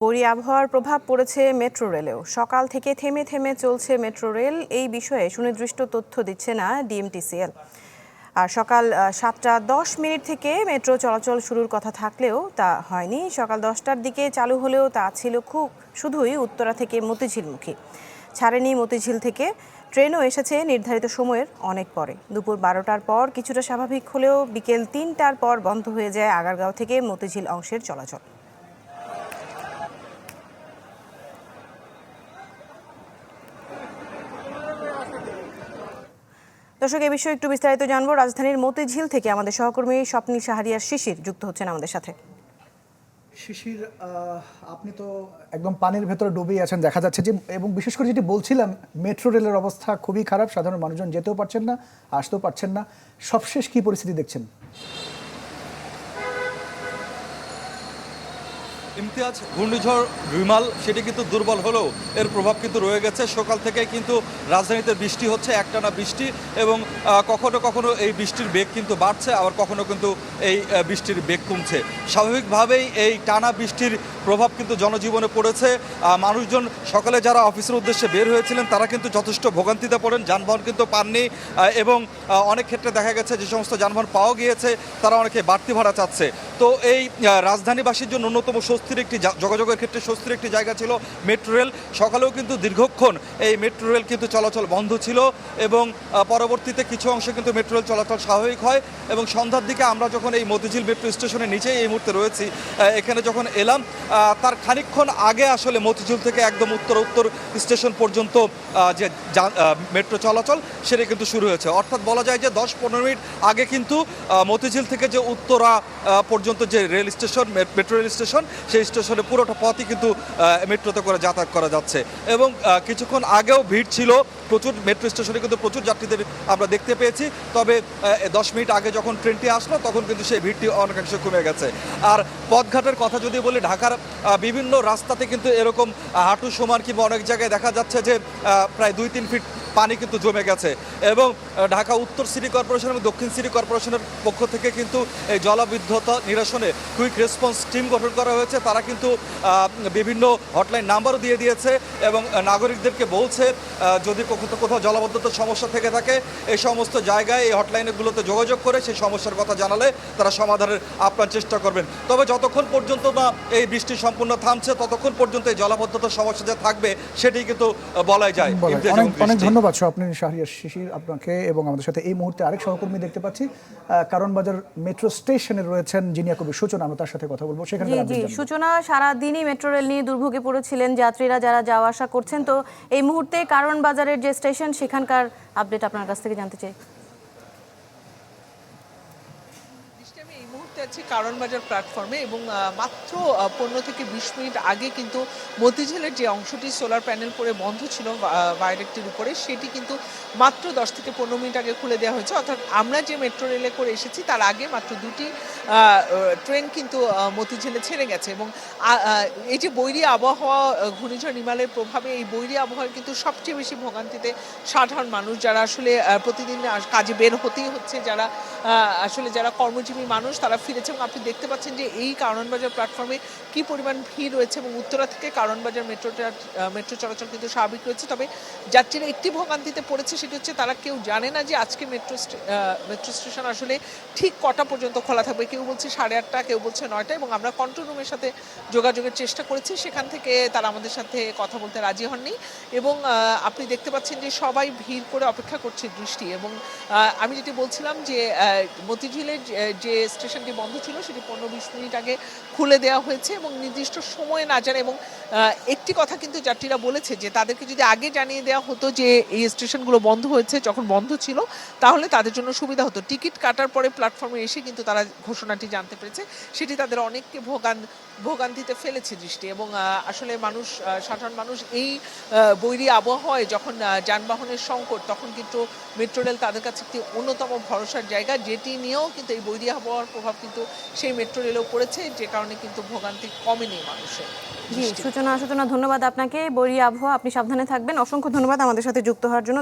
বৈরী আবহাওয়ার প্রভাব পড়েছে মেট্রো রেলেও। সকাল থেকে থেমে থেমে চলছে মেট্রো রেল, এই বিষয়ে সুনির্দিষ্ট তথ্য দিচ্ছে না ডিএমটিসিএল। আর সকাল 7টা 10 মিনিট থেকে মেট্রো চলাচল শুরুর কথা থাকলেও তা হয়নি। সকাল 10টার দিকে চালু হলেও তা ছিল শুধুই উত্তরা থেকে মতিঝিলমুখী, ছাড়েনি মতিঝিল থেকে। ট্রেনও এসেছে নির্ধারিত সময়ের অনেক পরে। দুপুর 12টার পর কিছুটা স্বাভাবিক হলেও বিকেল 3টার পর বন্ধ হয়ে যায় আগারগাঁও থেকে মতিঝিল অংশের চলাচল। দর্শক, এ বিষয়ে একটু বিস্তারিত জানবো। রাজধানীর মতিঝিল থেকে আমাদের সহকর্মী স্বপ্নী শাহরিয়ার শিশির যুক্ত হচ্ছেন আমাদের সাথে। শিশির, আপনি তো একদম পানির ভেতরে ডুবেই আছেন দেখা যাচ্ছে, যে এবং বিশেষ করে যেটি বলছিলাম, মেট্রো রেলের অবস্থা খুবই খারাপ, সাধারণ মানুষজন যেতেও পারছেন না, আসতেও পারছেন না। সবশেষ কি পরিস্থিতি দেখছেন? ইমতিয়াজ, ঘূর্ণিঝড় রিমাল সেটি কিন্তু দুর্বল হলেও এর প্রভাব কিন্তু রয়ে গেছে। সকাল থেকে কিন্তু রাজধানীতে বৃষ্টি হচ্ছে, একটানা বৃষ্টি, এবং কখনো কখনো এই বৃষ্টির বেগ কিন্তু বাড়ছে, আবার কখনো কিন্তু এই বৃষ্টির বেগ কমছে। স্বাভাবিকভাবেই এই টানা বৃষ্টির প্রভাব কিন্তু জনজীবনে পড়েছে। মানুষজন সকালে যারা অফিসের উদ্দেশ্যে বের হয়েছিলেন তারা কিন্তু যথেষ্ট ভোগান্তিতে পড়েন, যানবাহন কিন্তু পাননি, এবং অনেক ক্ষেত্রে দেখা গেছে যে সমস্ত যানবাহন পাওয়া গিয়েছে তারা অনেকে বাড়তি ভাড়া চাচ্ছে। তো এই রাজধানীবাসীর জন্য অন্যতম স্বস্তির একটি যোগাযোগের ক্ষেত্রে স্বস্তির একটি জায়গা ছিল মেট্রো রেল। সকালেও কিন্তু দীর্ঘক্ষণ এই মেট্রো রেল কিন্তু চলাচল বন্ধ ছিল, এবং পরবর্তীতে কিছু অংশে কিন্তু মেট্রো রেল চলাচল স্বাভাবিক হয়। এবং সন্ধ্যার দিকে আমরা যখন এই মতিঝিল মেট্রো স্টেশনের নিচেই এই মুহূর্তে রয়েছি, এখানে যখন এলাম, তার খানিকক্ষণ আগে আসলে মতিঝিল থেকে একদম উত্তর স্টেশন পর্যন্ত যে মেট্রো চলাচল সেটা কিন্তু শুরু হয়েছে। অর্থাৎ বলা যায় যে 10-15 মিনিট আগে কিন্তু মতিঝিল থেকে যে উত্তরা পর্যন্ত যে rail station, metro rail station, সেই স্টেশনে পুরোটা পথই কিন্তু মেট্রোতে করে যাতায়াত করা যাচ্ছে। এবং কিছুক্ষণ আগেও ভিড় ছিল প্রচুর, মেট্রো স্টেশনে কিন্তু প্রচুর যাত্রীদের আমরা দেখতে পেয়েছি। তবে 10 মিনিট আগে যখন ট্রেনটি আসলো তখন কিন্তু সেই ভিড়টি অনেকাংশে কমে গেছে। আর পথঘাটের কথা যদি বলি, ঢাকার বিভিন্ন রাস্তাতে কিন্তু এরকম হাঁটু সমান কিংবা অনেক জায়গায় দেখা যাচ্ছে যে প্রায় 2-3 ফিট পানি কিন্তু জমে গেছে। এবং ঢাকা উত্তর সিটি কর্পোরেশন এবং দক্ষিণ সিটি কর্পোরেশনের পক্ষ থেকে কিন্তু এই জলাবদ্ধতা নিরসনে কুইক রেসপন্স টিম গঠন করা হয়েছে। তারা কিন্তু বিভিন্ন হটলাইন নাম্বারও দিয়ে দিয়েছে এবং নাগরিকদেরকে বলছে যদি কোথাও জলাবদ্ধতার সমস্যা থেকে থাকে এই সমস্ত জায়গায় এই হটলাইনগুলোতে যোগাযোগ করে সেই সমস্যার কথা জানালে তারা সমাধানের আপ্রাণ চেষ্টা করবেন। তবে যতক্ষণ পর্যন্ত না এই বৃষ্টি সম্পূর্ণ থামছে ততক্ষণ পর্যন্ত এই জলাবদ্ধতার সমস্যা যে থাকবে সেটি কিন্তু বলাই যায়। অনেক ধন্যবাদ স্বপ্নী শাহরিয়ার শিশির আপনাকে। এবং আমাদের সাথে এই মুহূর্তে আরেক সহকর্মী দেখতে পাচ্ছি, কারণ বাজার মেট্রো স্টেশনে রয়েছেন জিনিয়া কবি সূচনা, আমরা তার সাথে কথা বলবো। সেখানে সূচনা, সারাদিনই মেট্রো রেল নিয়ে দুর্ভোগে পড়েছিলেন যাত্রীরা যারা যাওয়া আসা করছেন, তো এই মুহূর্তে কারণ বাজারের যে স্টেশন সেখানকার আপডেট আপনার কাছ থেকে জানতে চাই। আমি এই মুহূর্তে আছি কারণ বাজার প্ল্যাটফর্মে, এবং মাত্র 15 থেকে 20 মিনিট আগে কিন্তু মতিঝিলের যে অংশটি সোলার প্যানেল পরে বন্ধ ছিল ভায়াডাক্টের উপরে, সেটি কিন্তু মাত্র 10 থেকে 15 মিনিট আগে খুলে দেওয়া হয়েছে। অর্থাৎ আমরা যে মেট্রো রেলে করে এসেছি তার আগে মাত্র 2টি ট্রেন কিন্তু মতিঝিলে ছেড়ে গেছে। এবং এই যে বৈরী আবহাওয়া, ঘূর্ণিঝড় রিমালের প্রভাবে এই বৈরী আবহাওয়ার কিন্তু সবচেয়ে বেশি ভোগান্তিতে সাধারণ মানুষ, যারা আসলে প্রতিদিন কাজে বের হতেই হচ্ছে, যারা কর্মজীবী মানুষ তারা ফিরেছে। এবং আপনি দেখতে পাচ্ছেন যে এই কারণবাজার প্ল্যাটফর্মে কি পরিমাণ ভিড় রয়েছে, এবং উত্তরা থেকে কারণবাজার মেট্রো চলাচল কিন্তু স্বাভাবিক রয়েছে। তবে যাত্রীরা একটি ভোগান্তিতে পড়েছে, সেটি হচ্ছে তারা কেউ জানে না যে আজকে মেট্রো স্টেশন আসলে ঠিক কটা পর্যন্ত খোলা থাকবে। কেউ বলছে 8:30, কেউ বলছে 9টা। এবং আমরা কন্ট্রোল রুমের সাথে যোগাযোগের চেষ্টা করেছি, সেখান থেকে তারা আমাদের সাথে কথা বলতে রাজি হননি। এবং আপনি দেখতে পাচ্ছেন যে সবাই ভিড় করে অপেক্ষা করছে বৃষ্টি। এবং আমি যেটি বলছিলাম যে মতিঝিলের যে স্টেশনটি বন্ধ ছিল সেটি 15-20 মিনিট আগে খুলে দেওয়া হয়েছে এবং নির্দিষ্ট সময়ে না জানে। এবং একটি কথা কিন্তু যাত্রীরা বলেছে যে তাদেরকে যদি আগে জানিয়ে দেওয়া হতো যে এই স্টেশনগুলো বন্ধ হয়েছে যখন বন্ধ ছিল, তাহলে তাদের জন্য সুবিধা হতো। টিকিট কাটার পরে প্ল্যাটফর্মে এসে কিন্তু তারা ঘোষণাটি জানতে পেরেছে, সেটি তাদের অনেককে ভোগান্তিতে ফেলেছে দৃষ্টি। এবং আসলে সাধারণ মানুষ এই বৈরী আবহাওয়ায় যখন যানবাহনের সংকট, তখন কিন্তু মেট্রো রেল তাদের কাছে একটি অন্যতম ভরসার জায়গা, যেটি নিয়েও কিন্তু এই বৈরী আবহাওয়ার প্রভাব কিন্তু সেই মেট্রো রেলেও পড়েছে, যে কারণে কিন্তু ভোগান্তি কমেনি মানুষের। সূচনা, ধন্যবাদ আপনাকে। বৈরী আবহাওয়া, আপনি সাবধানে থাকবেন। অসংখ্য ধন্যবাদ আমাদের সাথে যুক্ত হওয়ার জন্য।